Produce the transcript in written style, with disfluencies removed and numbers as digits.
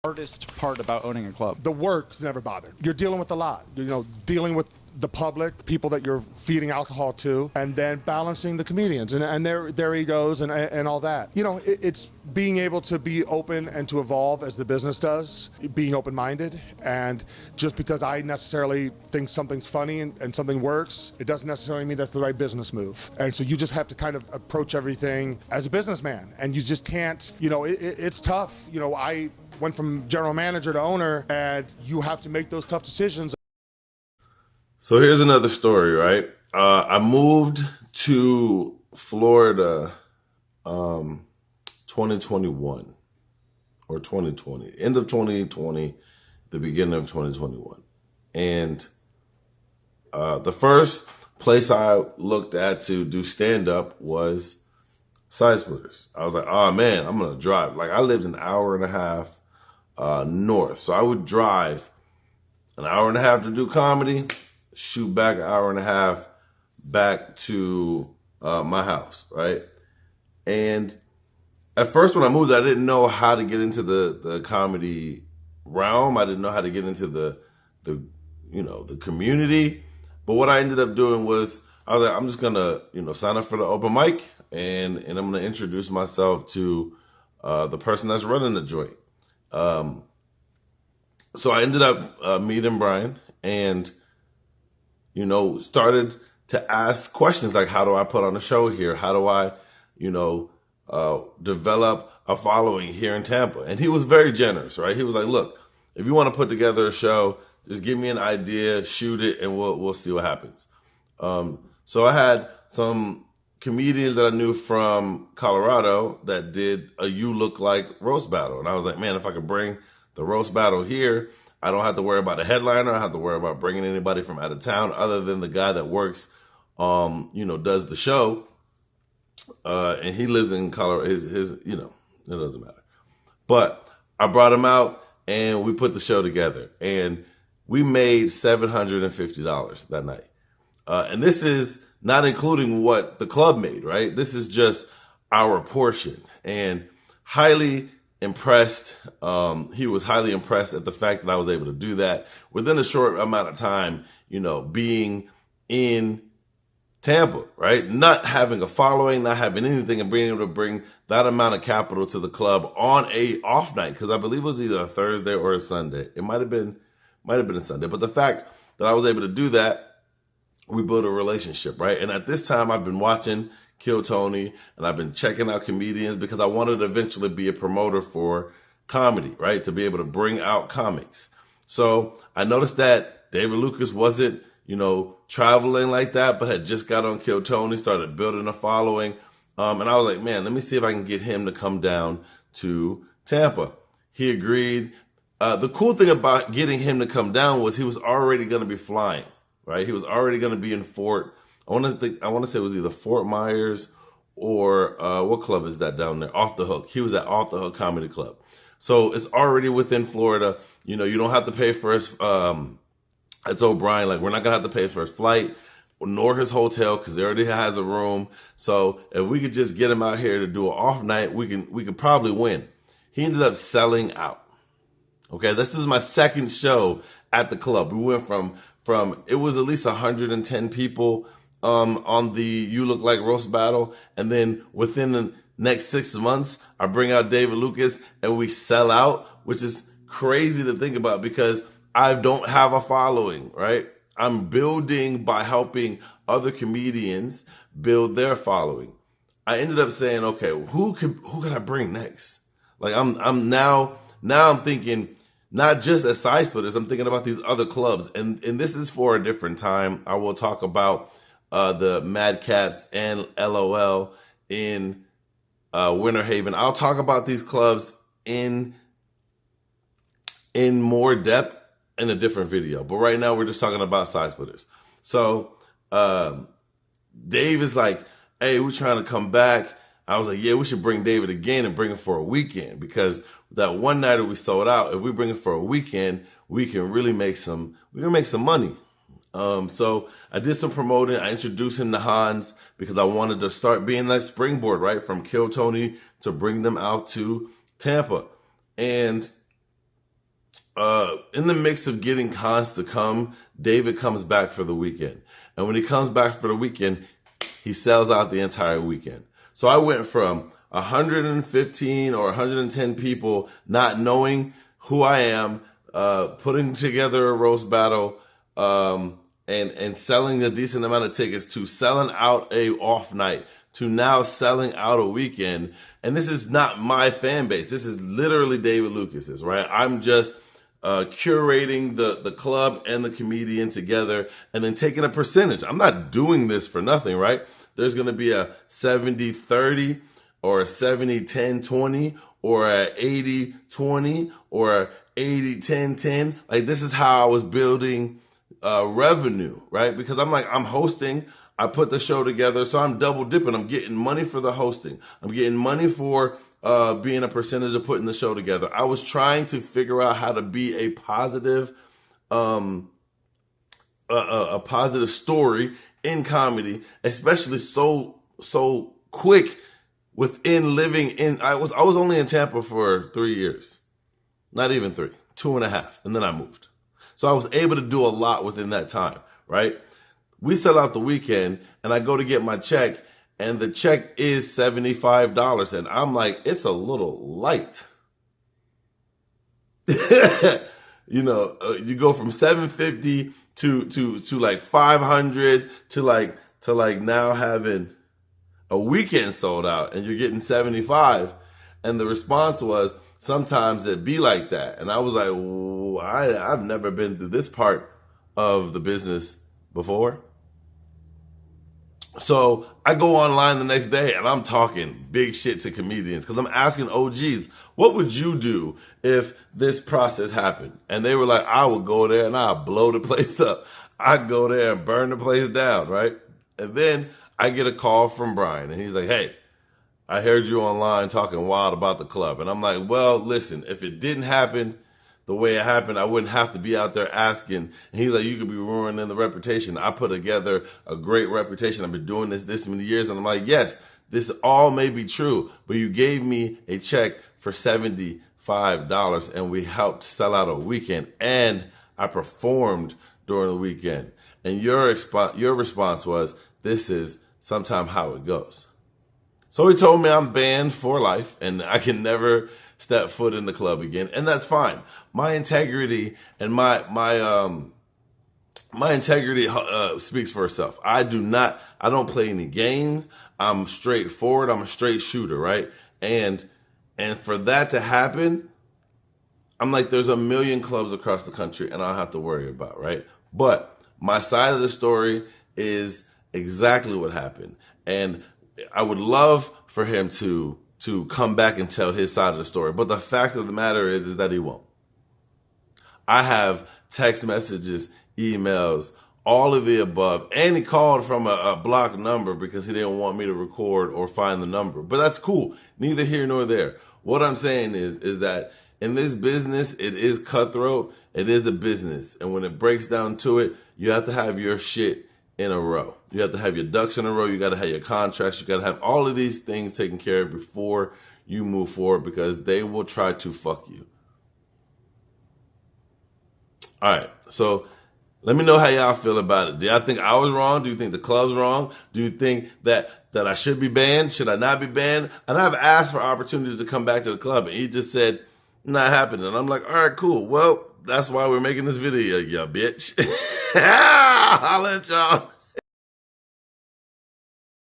hardest part about owning a club? The work's never bothered. You're dealing with a lot. Dealing with the public, people that you're feeding alcohol to, and then balancing the comedians and their egos and all that. It's being able to be open and to evolve as the business does, being open-minded. And just because I necessarily think something's funny and something works, it doesn't necessarily mean that's the right business move. And so you just have to kind of approach everything as a businessman. And you just can't, it's tough. I went from general manager to owner, and you have to make those tough decisions. So here's another story, right? I moved to Florida 2021 or 2020, end of 2020, the beginning of 2021. And the first place I looked at to do stand-up was Sidesplitters. I was like, oh man, I'm going to drive. Like, I lived an hour and a half north. So I would drive an hour and a half to do comedy, shoot back an hour and a half back to my house, right? And at first when I moved, I didn't know how to get into the comedy realm. I didn't know how to get into the community. But what I ended up doing was, I was like, I'm just gonna, sign up for the open mic, and I'm gonna introduce myself to the person that's running the joint. So I ended up meeting Brian, and started to ask questions like, how do I put on a show here? How do I, develop a following here in Tampa? And he was very generous, right? He was like, look, if you want to put together a show, just give me an idea, shoot it, and we'll see what happens. So I had some comedians that I knew from Colorado that did a You Look Like roast battle. And I was like, man, if I could bring the roast battle here, I don't have to worry about a headliner. I don't have to worry about bringing anybody from out of town other than the guy that works, does the show. And he lives in Colorado. It doesn't matter. But I brought him out and we put the show together, and we made $750 that night. And this is not including what the club made, right? This is just our portion. And highly impressed. He was highly impressed at the fact that I was able to do that within a short amount of time, being in Tampa, right? Not having a following, not having anything, and being able to bring that amount of capital to the club on a off night, because I believe it was either a Thursday or a Sunday. It might have been a Sunday. But the fact that I was able to do that, we built a relationship, right? And at this time, I've been watching Kill Tony, and I've been checking out comedians because I wanted to eventually be a promoter for comedy, right? To be able to bring out comics. So I noticed that David Lucas wasn't, traveling like that, but had just got on Kill Tony, started building a following. And I was like, man, let me see if I can get him to come down to Tampa. He agreed. The cool thing about getting him to come down was he was already going to be flying, right? He was already going to be in I want to say it was either Fort Myers or what club is that down there? Off the Hook. He was at Off the Hook Comedy Club. So it's already within Florida. You don't have to pay for his, I told Brian, like, we're not going to have to pay for his flight nor his hotel because he already has a room. So if we could just get him out here to do an off night, we could probably win. He ended up selling out. Okay, this is my second show at the club. We went from it was at least 110 people on the You Look Like roast battle, and then within the next 6 months, I bring out David Lucas and we sell out, which is crazy to think about because I don't have a following, right? I'm building by helping other comedians build their following. I ended up saying, okay, who could I bring next? Like I'm now I'm thinking not just as Sidesplitters, I'm thinking about these other clubs, and this is for a different time. I will talk about the Madcaps and LOL in Winter Haven. I'll talk about these clubs in more depth in a different video. But right now we're just talking about Sidesplitters. So Dave is like, hey, we're trying to come back. I was like, yeah, we should bring David again and bring him for a weekend, because that one nighter we sold out, if we bring him for a weekend, we can make some money. So I did some promoting. I introduced him to Hans because I wanted to start being that springboard, right, from Kill Tony to bring them out to Tampa. And in the mix of getting cons to come, David comes back for the weekend. And when he comes back for the weekend, he sells out the entire weekend. So I went from 115 or 110 people not knowing who I am, putting together a roast battle, and selling a decent amount of tickets, to selling out a off night, to now selling out a weekend. And this is not my fan base. This is literally David Lucas's, right? I'm just curating the club and the comedian together and then taking a percentage. I'm not doing this for nothing, right? There's going to be a 70-30 or a 70-10-20 or a 80-20 or a 80-10-10. Like, this is how I was building revenue, right? Because I'm hosting, I put the show together, so I'm double dipping. I'm getting money for the hosting. I'm getting money for being a percentage of putting the show together. I was trying to figure out how to be a positive story in comedy, especially so quick within living in. I was only in Tampa for 3 years, not even 3, 2.5, and then I moved. So I was able to do a lot within that time, right? We sell out the weekend, and I go to get my check, and the check is $75, and I'm like, it's a little light. You know, you go from $750 to like $500 to like now having a weekend sold out, and you're getting 75. And the response was, sometimes it be like that. And I was like, I've never been through this part of the business before. So I go online the next day and I'm talking big shit to comedians, because I'm asking OGs, what would you do if this process happened? And they were like, I would go there and I'll blow the place up. I'd go there and burn the place down, right? And then I get a call from Brian, and he's like, hey, I heard you online talking wild about the club. And I'm like, well, listen, if it didn't happen the way it happened, I wouldn't have to be out there asking. And he's like, you could be ruining the reputation. I put together a great reputation. I've been doing this many years. And I'm like, yes, this all may be true, but you gave me a check for $75 and we helped sell out a weekend, and I performed during the weekend. And your response was, this is sometime how it goes. So he told me I'm banned for life and I can never step foot in the club again, and that's fine. My integrity and my integrity speaks for itself. I don't play any games. I'm straightforward. I'm a straight shooter, right? And for that to happen, I'm like, there's a million clubs across the country, and I don't have to worry about, right? But my side of the story is exactly what happened, and I would love for him to come back and tell his side of the story. But the fact of the matter is that he won't. I have text messages, emails, all of the above. And he called from a blocked number because he didn't want me to record or find the number. But that's cool. Neither here nor there. What I'm saying is that in this business, it is cutthroat. It is a business. And when it breaks down to it, you have to have your shit in a row. You have to have your ducks in a row. You got to have your contracts. You got to have all of these things taken care of before you move forward, because they will try to fuck you. All right. So let me know how y'all feel about it. Do y'all think I was wrong? Do you think the club's wrong? Do you think that I should be banned? Should I not be banned? And I've asked for opportunities to come back to the club, and he just said, not happening. And I'm like, all right, cool. Well, that's why we're making this video, ya bitch. Holla at y'all.